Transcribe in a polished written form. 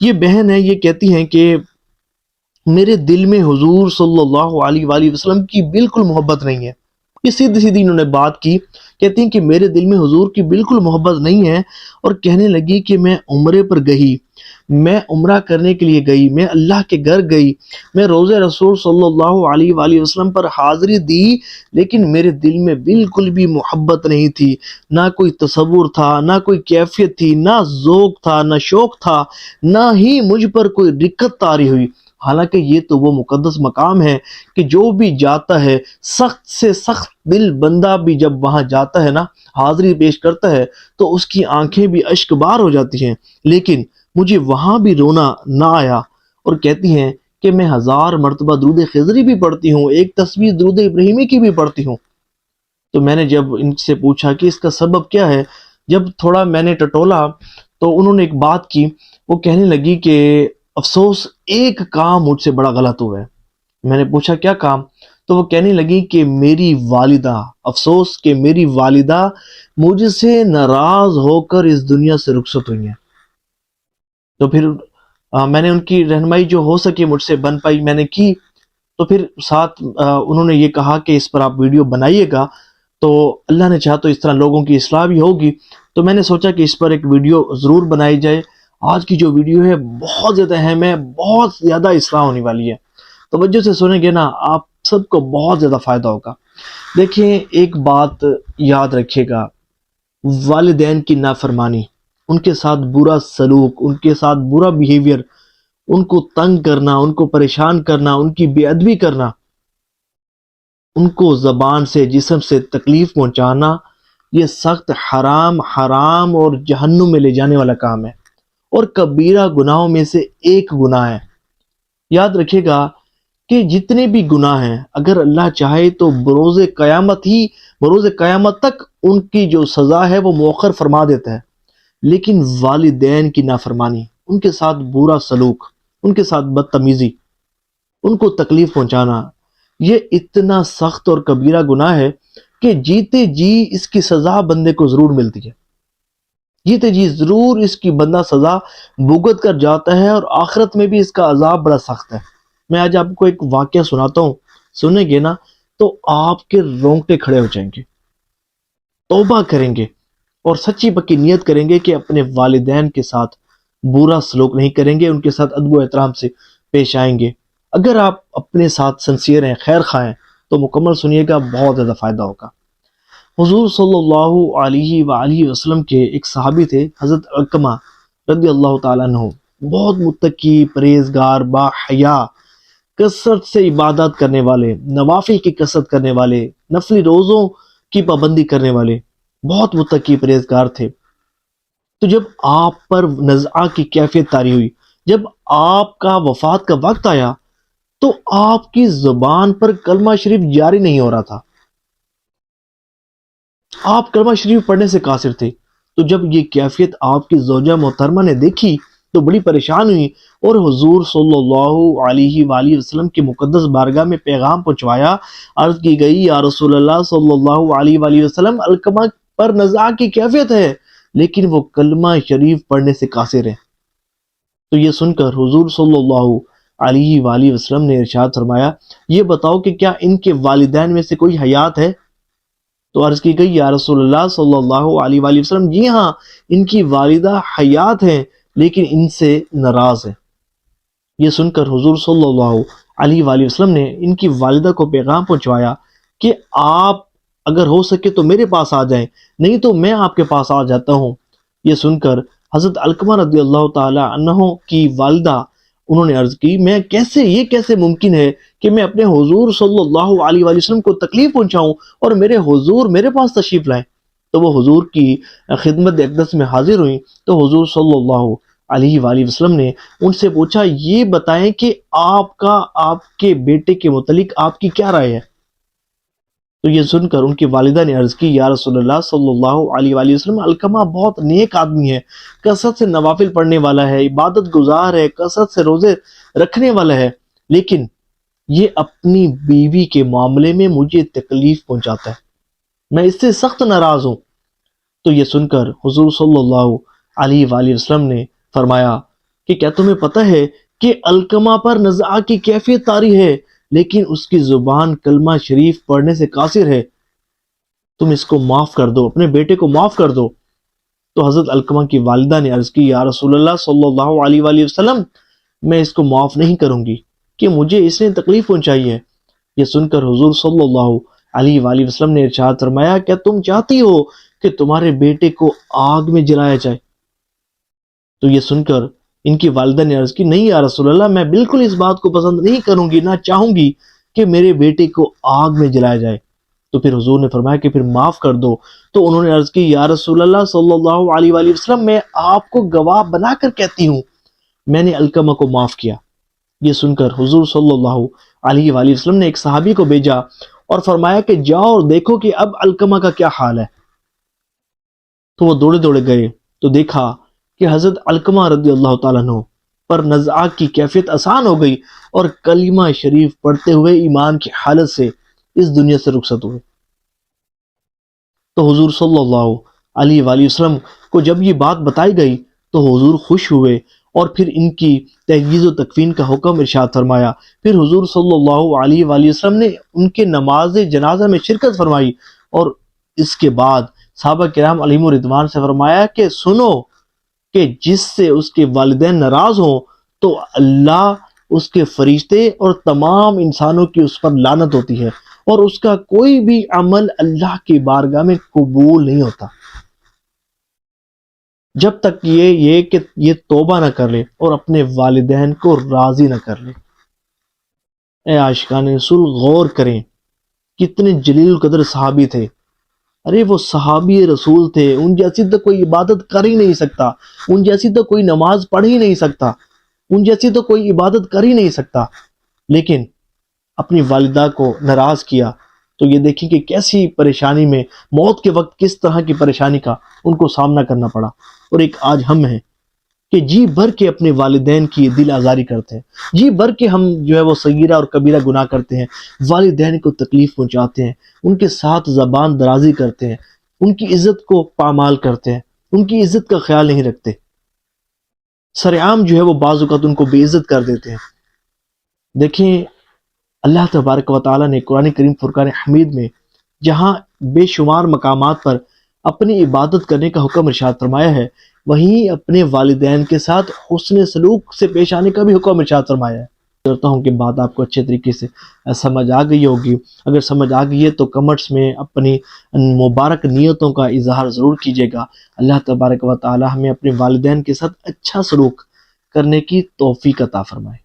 یہ بہن ہے، یہ کہتی ہیں کہ میرے دل میں حضور صلی اللہ علیہ وآلہ وسلم کی بالکل محبت نہیں ہے۔ یہ سیدھی سیدھی انہوں نے بات کی، کہتی ہیں کہ میرے دل میں حضور کی بالکل محبت نہیں ہے، اور کہنے لگی کہ میں عمرے پر گئی، میں عمرہ کرنے کے لیے گئی، میں اللہ کے گھر گئی، میں روضہ رسول صلی اللہ علیہ وآلہ وسلم پر حاضری دی، لیکن میرے دل میں بالکل بھی محبت نہیں تھی، نہ کوئی تصور تھا، نہ کوئی کیفیت تھی، نہ ذوق تھا، نہ شوق تھا، نہ ہی مجھ پر کوئی رکت طاری ہوئی۔ حالانکہ یہ تو وہ مقدس مقام ہے کہ جو بھی جاتا ہے، سخت سے سخت دل بندہ بھی جب وہاں جاتا ہے نا، حاضری پیش کرتا ہے، تو اس کی آنکھیں بھی اشک بار ہو جاتی ہیں، لیکن مجھے وہاں بھی رونا نہ آیا۔ اور کہتی ہیں کہ میں 1000 مرتبہ درود خضری بھی پڑھتی ہوں، ایک تسبیح درود ابراہیمی کی بھی پڑھتی ہوں۔ تو میں نے جب ان سے پوچھا کہ اس کا سبب کیا ہے، جب تھوڑا میں نے ٹٹولا تو انہوں نے ایک بات کی، وہ کہنے لگی کہ افسوس ایک کام مجھ سے بڑا غلط ہوا ہے۔ میں نے پوچھا کیا کام؟ تو وہ کہنے لگی کہ میری والدہ، افسوس کہ میری والدہ مجھ سے ناراض ہو کر اس دنیا سے رخصت ہوئی ہیں۔ تو پھر میں نے ان کی رہنمائی جو ہو سکے مجھ سے بن پائی میں نے کی۔ تو پھر ساتھ انہوں نے یہ کہا کہ اس پر آپ ویڈیو بنائیے گا، تو اللہ نے چاہا تو اس طرح لوگوں کی اصلاح بھی ہوگی۔ تو میں نے سوچا کہ اس پر ایک ویڈیو ضرور بنائی جائے۔ آج کی جو ویڈیو ہے بہت زیادہ اہم ہے، بہت زیادہ اصلاح ہونے والی ہے، توجہ سے سنیں گے نا آپ سب کو بہت زیادہ فائدہ ہوگا۔ دیکھیں، ایک بات یاد رکھیے گا، والدین کی نافرمانی، ان کے ساتھ برا سلوک، ان کے ساتھ برا بیہیویئر، ان کو تنگ کرنا، ان کو پریشان کرنا، ان کی بے ادبی کرنا، ان کو زبان سے جسم سے تکلیف پہنچانا، یہ سخت حرام اور جہنم میں لے جانے والا کام ہے، اور کبیرہ گناہوں میں سے ایک گناہ ہے۔ یاد رکھیے گا کہ جتنے بھی گناہ ہیں، اگر اللہ چاہے تو بروز قیامت تک ان کی جو سزا ہے وہ مؤخر فرما دیتا ہے، لیکن والدین کی نافرمانی، ان کے ساتھ برا سلوک، ان کے ساتھ بدتمیزی، ان کو تکلیف پہنچانا، یہ اتنا سخت اور کبیرہ گناہ ہے کہ جیتے جی اس کی سزا بندے کو ضرور ملتی ہے، جیتے جی ضرور اس کی بندہ سزا بھگت کر جاتا ہے، اور آخرت میں بھی اس کا عذاب بڑا سخت ہے۔ میں آج آپ کو ایک واقعہ سناتا ہوں، سنیں گے نا تو آپ کے رونگٹے کھڑے ہو جائیں گے، توبہ کریں گے اور سچی پکی نیت کریں گے کہ اپنے والدین کے ساتھ برا سلوک نہیں کریں گے، ان کے ساتھ ادب و احترام سے پیش آئیں گے۔ اگر آپ اپنے ساتھ سنسیئر ہیں، خیر خواہ ہیں، تو مکمل سنیے گا، بہت زیادہ فائدہ ہوگا۔ حضور صلی اللہ علیہ وآلہ وسلم کے ایک صحابی تھے، حضرت علقمہ رضی اللہ تعالیٰ عنہ، بہت متقی، پرہیزگار، با حیا، کثرت سے عبادات کرنے والے، نوافل کی کثرت کرنے والے، نفلی روزوں کی پابندی کرنے والے، بہت متقی پرہیزگار تھے۔ تو جب آپ پر نزعہ کی کیفیت طاری ہوئی، جب آپ کا وفات کا وقت آیا، تو آپ کی زبان پر کلمہ شریف جاری نہیں ہو رہا تھا، آپ کلمہ شریف پڑھنے سے قاصر تھے۔ تو جب یہ کیفیت آپ کی زوجہ محترمہ نے دیکھی تو بڑی پریشان ہوئی، اور حضور صلی اللہ علیہ وآلہ وسلم کی مقدس بارگاہ میں پیغام پہنچوایا۔ عرض کی گئی، یا رسول اللہ صلی اللہ علیہ وآلہ وسلم، علقمہ پر نزعہ کی کیفیت ہے، لیکن وہ کلمہ شریف پڑھنے سے قاصر ہے۔ تو یہ سن کر حضور صلی اللہ علیہ وآلہ وسلم نے ارشاد فرمایا، یہ بتاؤ کہ کیا ان کے والدین میں سے کوئی حیات ہے؟ تو عرض کی گئی، یا رسول اللہ صلی اللہ علیہ وآلہ وسلم، جی ہاں، ان کی والدہ حیات ہیں، لیکن ان سے ناراض ہیں۔ یہ سن کر حضور صلی اللہ علیہ وآلہ وسلم نے ان کی والدہ کو پیغام پہنچوایا کہ آپ اگر ہو سکے تو میرے پاس آ جائیں، نہیں تو میں آپ کے پاس آ جاتا ہوں۔ یہ سن کر حضرت علقمہ رضی اللہ تعالی عنہ کی والدہ انہوں نے عرض کی، یہ کیسے ممکن ہے کہ میں اپنے حضور صلی اللہ علیہ وآلہ وسلم کو تکلیف پہنچاؤں اور میرے حضور میرے پاس تشریف لائیں؟ تو وہ حضور کی خدمت اقدس میں حاضر ہوئیں۔ تو حضور صلی اللہ علیہ وآلہ وسلم نے ان سے پوچھا، یہ بتائیں کہ آپ کے بیٹے کے متعلق آپ کی کیا رائے ہے؟ تو یہ سن کر ان کی والدہ نے عرض کی، یا رسول اللہ صلی اللہ علیہ وآلہ وسلم، علقمہ بہت نیک آدمی ہے، کثرت سے نوافل پڑھنے والا ہے، عبادت گزار ہے، کثرت سے روزے رکھنے والا ہے، لیکن یہ اپنی بیوی کے معاملے میں مجھے تکلیف پہنچاتا ہے، میں اس سے سخت ناراض ہوں۔ تو یہ سن کر حضور صلی اللہ علیہ وآلہ وسلم نے فرمایا کہ کیا تمہیں پتہ ہے کہ علقمہ پر نزاع کی کیفیت طاری ہے لیکن اس کی زبان کلمہ شریف پڑھنے سے قاصر ہے، تم اس کو معاف کر دو، اپنے بیٹے کو معاف کر دو۔ تو حضرت علقمہ کی والدہ نے عرض کی، یا رسول اللہ صلی اللہ علیہ وآلہ وسلم، میں اس کو معاف نہیں کروں گی کہ مجھے اس نے تکلیف پہنچائی ہے۔ یہ سن کر حضور صلی اللہ علیہ وآلہ وسلم نے ارشاد فرمایا، کیا تم چاہتی ہو کہ تمہارے بیٹے کو آگ میں جلایا جائے؟ تو یہ سن کر ان کی والدہ نے عرض کی، نہیں یا رسول اللہ، میں بالکل اس بات کو پسند نہیں کروں گی، نہ چاہوں گی کہ میرے بیٹے کو آگ میں جلایا جائے۔ تو پھر حضور نے فرمایا کہ پھر معاف کر دو۔ تو انہوں نے عرض کی، یا رسول اللہ صلی اللہ علیہ وآلہ وسلم، میں آپ کو گواہ بنا کر کہتی ہوں میں نے علقمہ کو معاف کیا۔ یہ سن کر حضور صلی اللہ علیہ وآلہ وسلم نے ایک صحابی کو بھیجا اور فرمایا کہ جاؤ اور دیکھو کہ اب علقمہ کا کیا حال ہے۔ تو وہ دوڑے دوڑے گئے تو دیکھا کہ حضرت علقمہ رضی اللہ تعالیٰ عنہ پر نزعہ کی کیفیت آسان ہو گئی اور کلمہ شریف پڑھتے ہوئے ایمان کی حالت سے اس دنیا سے رخصت ہوئے۔ تو حضور صلی اللہ علیہ وآلہ وسلم کو جب یہ بات بتائی گئی تو حضور خوش ہوئے اور پھر ان کی تجہیز و تکفین کا حکم ارشاد فرمایا۔ پھر حضور صلی اللہ علیہ وآلہ وسلم نے ان کے نماز جنازہ میں شرکت فرمائی اور اس کے بعد صحابہ کرام علیہم الرضوان سے فرمایا کہ سنو کہ جس سے اس کے والدین ناراض ہوں تو اللہ، اس کے فرشتے اور تمام انسانوں کی اس پر لعنت ہوتی ہے اور اس کا کوئی بھی عمل اللہ کی بارگاہ میں قبول نہیں ہوتا جب تک یہ کہ یہ توبہ نہ کر لے اور اپنے والدین کو راضی نہ کر لے۔ اے عاشقان رسول، غور کریں کتنے جلیل القدر صحابی تھے۔ ارے وہ صحابی رسول تھے، ان جیسی تو کوئی عبادت کر ہی نہیں سکتا، ان جیسی تو کوئی نماز پڑھ ہی نہیں سکتا، ان جیسی تو کوئی عبادت کر ہی نہیں سکتا، لیکن اپنی والدہ کو ناراض کیا تو یہ دیکھیں کہ کیسی پریشانی میں، موت کے وقت کس طرح کی پریشانی کا ان کو سامنا کرنا پڑا۔ اور ایک آج ہم ہیں کہ جی بھر کے اپنے والدین کی دل آزاری کرتے ہیں، جی بھر کے ہم جو ہے وہ صغیرہ اور کبیرہ گناہ کرتے ہیں، والدین کو تکلیف پہنچاتے ہیں، ان کے ساتھ زبان درازی کرتے ہیں، ان کی عزت کو پامال کرتے ہیں، ان کی عزت کا خیال نہیں رکھتے، سرعام جو ہے وہ بعض اوقات ان کو بے عزت کر دیتے ہیں۔ دیکھیں اللہ تبارک و تعالیٰ نے قرآن کریم فرقان حمید میں جہاں بے شمار مقامات پر اپنی عبادت کرنے کا حکم ارشاد فرمایا ہے، وہیں اپنے والدین کے ساتھ حسن سلوک سے پیش آنے کا بھی حکم ارشاد فرمایا ہے۔ کرتا ہوں کہ بات آپ کو اچھے طریقے سے سمجھ آ گئی ہوگی۔ اگر سمجھ آ گئی ہے تو کمنٹس میں اپنی مبارک نیتوں کا اظہار ضرور کیجیے گا۔ اللہ تبارک و تعالی ہمیں اپنے والدین کے ساتھ اچھا سلوک کرنے کی توفیق عطا فرمائے۔